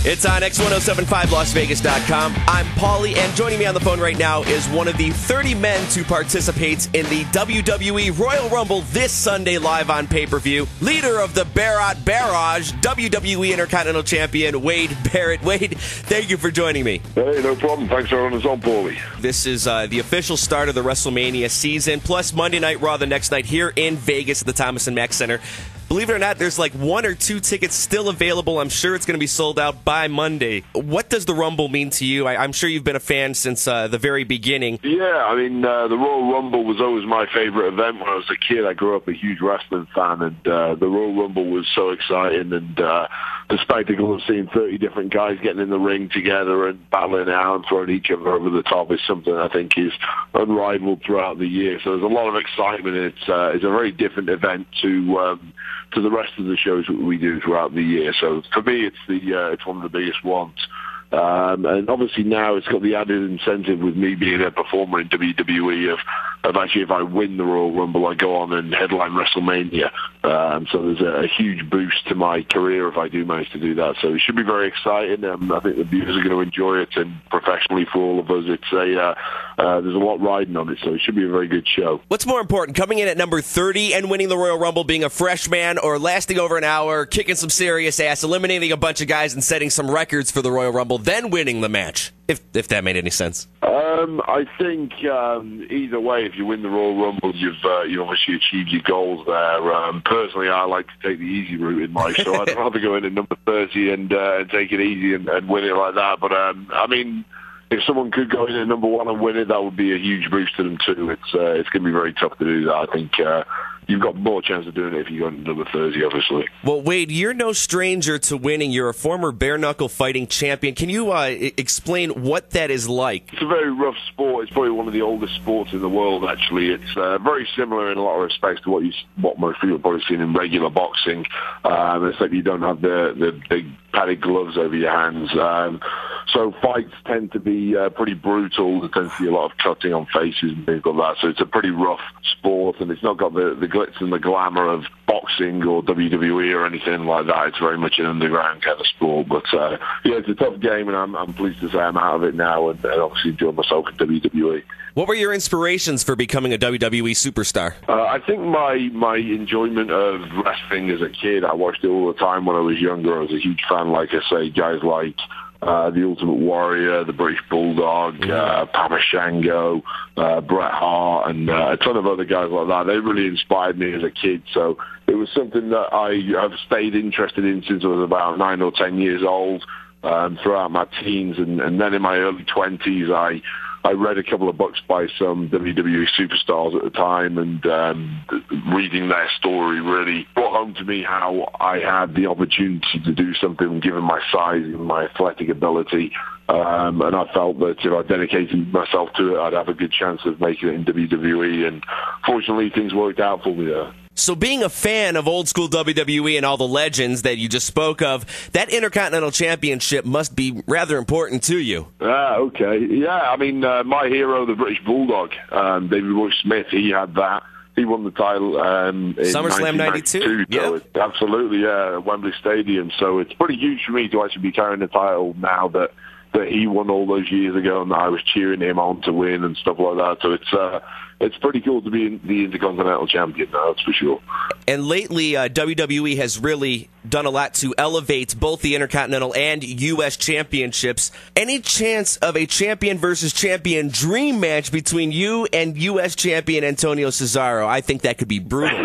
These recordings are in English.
It's on X1075 LasVegas.com. I'm Paulie, and joining me on the phone right now is one of the 30 men to participate in the WWE Royal Rumble this Sunday live on pay-per-view. Leader of the Barrett Barrage, WWE Intercontinental Champion Wade Barrett. Wade, thank you for joining me. Hey, no problem. Thanks for having us on, Paulie. This is the official start of the WrestleMania season, plus Monday Night Raw the next night here in Vegas at the Thomas & Mack Center. Believe it or not, there's like 1 or 2 tickets still available. I'm sure it's going to be sold out by Monday. What does the Rumble mean to you? I'm sure you've been a fan since the very beginning. Yeah, I mean, the Royal Rumble was always my favorite event when I was a kid. I grew up a huge wrestling fan, and the Royal Rumble was so exciting. And the spectacle of seeing 30 different guys getting in the ring together and battling it out and throwing each other over the top is something I think is unrivaled throughout the year. So there's a lot of excitement. It's a very different event to the rest of the shows that we do throughout the year. So for me, it's one of the biggest ones. And obviously now it's got the added incentive with me being a performer in WWE of actually if I win the Royal Rumble, I go on and headline WrestleMania. So there's a huge boost to my career if I do manage to do that. So it should be very exciting. I think the viewers are going to enjoy it, and professionally for all of us, there's a lot riding on it. So it should be a very good show. What's more important, coming in at number 30 and winning the Royal Rumble, being a freshman, or lasting over an hour, kicking some serious ass, eliminating a bunch of guys and setting some records for the Royal Rumble, then winning the match, if that made any sense? I think either way, if you win the Royal Rumble, you obviously achieved your goals there. Personally, I like to take the easy route in life, so I'd rather go in at number 30 and take it easy and win it like that. But I mean, if someone could go in at number 1 and win it, that would be a huge boost to them too. It's going to be very tough to do that. I think you've got more chance of doing it if you go into number 30, obviously. Well, Wade, you're no stranger to winning. You're a former bare-knuckle fighting champion. Can you explain what that is like? It's a very rough sport. It's probably one of the oldest sports in the world, actually. It's very similar in a lot of respects to what most people have probably seen in regular boxing. Except you don't have the big padded gloves over your hands. So fights tend to be pretty brutal. There tends to be a lot of cutting on faces and things like that. So it's a pretty rough sport, and it's not got the glitz and the glamour of boxing or WWE or anything like that. It's very much an underground kind of sport. But yeah, it's a tough game, and I'm pleased to say I'm out of it now and obviously enjoy myself in WWE. What were your inspirations for becoming a WWE superstar? I think my enjoyment of wrestling as a kid, I watched it all the time when I was younger. I was a huge fan, like I say, guys like the Ultimate Warrior, the British Bulldog, Papa Shango, Bret Hart, and a ton of other guys like that. They really inspired me as a kid. So it was something that I have stayed interested in since I was about 9 or 10 years old, throughout my teens. And then in my early 20s, I read a couple of books by some WWE superstars at the time, and reading their story really brought home to me how I had the opportunity to do something given my size and my athletic ability. And I felt that if I dedicated myself to it, I'd have a good chance of making it in WWE. And fortunately, things worked out for me there. So being a fan of old school WWE and all the legends that you just spoke of, that Intercontinental Championship must be rather important to you. Okay. Yeah, I mean, my hero, the British Bulldog, David Boy Smith, he had that. He won the title in SummerSlam 92. So absolutely, yeah, at Wembley Stadium. So it's pretty huge for me to actually be carrying the title now that he won all those years ago, and I was cheering him on to win and stuff like that. So it's pretty cool to be the Intercontinental Champion now, that's for sure. And lately, WWE has really done a lot to elevate both the Intercontinental and U.S. championships. Any chance of a champion versus champion dream match between you and U.S. champion Antonio Cesaro? I think that could be brutal.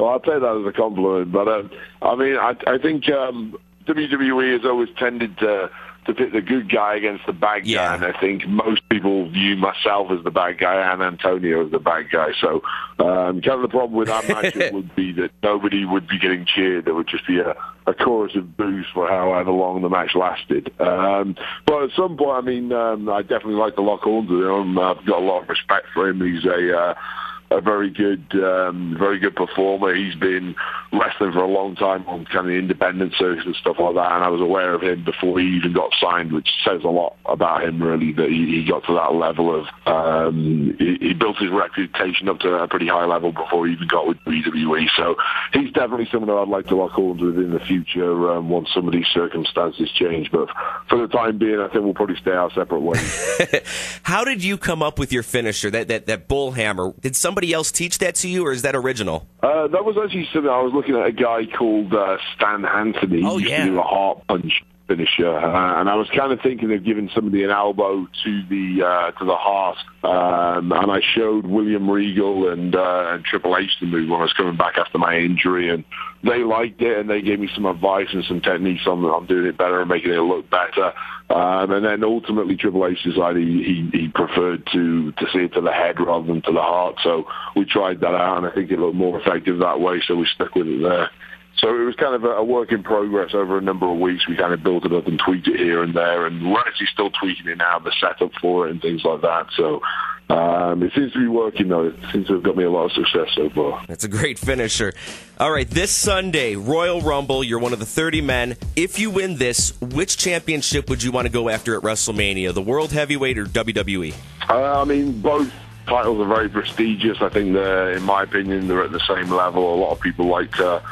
Well, I'll take that as a compliment. But, I mean, I think WWE has always tended to pit the good guy against the bad guy, and I think most people view myself as the bad guy and Antonio as the bad guy. So kind of the problem with that match would be that nobody would be getting cheered. There would just be a chorus of boos for however long the match lasted. But at some point, I mean, I definitely like to lock on to him. I've got a lot of respect for him. He's a very good performer. He's been wrestling for a long time on kind of the independent circuit and stuff like that, and I was aware of him before he even got signed, which says a lot about him, really, that he got to that level of, he built his reputation up to a pretty high level before he even got with WWE. So he's definitely someone that I'd like to lock horns with in the future once some of these circumstances change. But for the time being, I think we'll probably stay our separate ways. How did you come up with your finisher, that bull hammer? Did somebody else teach that to you, or is that original? That was actually something I was looking at a guy called Stan Hansen. He used to do a heart punch finisher, and I was kind of thinking of giving somebody an elbow to the heart, and I showed William Regal and Triple H the move when I was coming back after my injury, and they liked it, and they gave me some advice and some techniques on doing it better and making it look better. And then ultimately Triple H decided he preferred to see it to the head rather than to the heart. So we tried that out, and I think it looked more effective that way, so we stuck with it there. So it was kind of a work in progress over a number of weeks. We kind of built it up and tweaked it here and there, and we're actually still tweaking it now, the setup for it and things like that. So it seems to be working, though. It seems to have got me a lot of success so far. That's a great finisher. All right, this Sunday, Royal Rumble, you're one of the 30 men. If you win this, which championship would you want to go after at WrestleMania, the World Heavyweight or WWE? I mean, both titles are very prestigious. I think, in my opinion, they're at the same level. A lot of people like to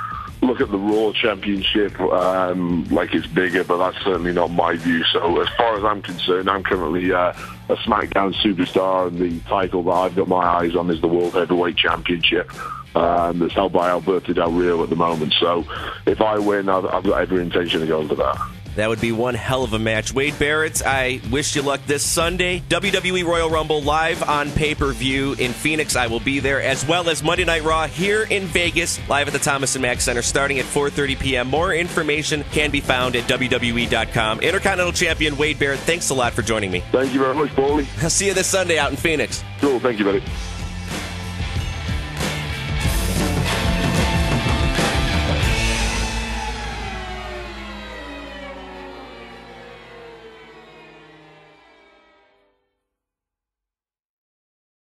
look at the Raw Championship like it's bigger, but that's certainly not my view. So as far as I'm concerned, I'm currently a SmackDown superstar, and the title that I've got my eyes on is the World Heavyweight Championship that's held by Alberto Del Rio at the moment. So if I win, I've got every intention of going for that. That would be one hell of a match. Wade Barrett, I wish you luck this Sunday. WWE Royal Rumble live on pay-per-view in Phoenix. I will be there, as well as Monday Night Raw here in Vegas, live at the Thomas & Mack Center, starting at 4:30 p.m. More information can be found at WWE.com. Intercontinental Champion Wade Barrett, thanks a lot for joining me. Thank you very much, Paulie. I'll see you this Sunday out in Phoenix. Cool, thank you, buddy.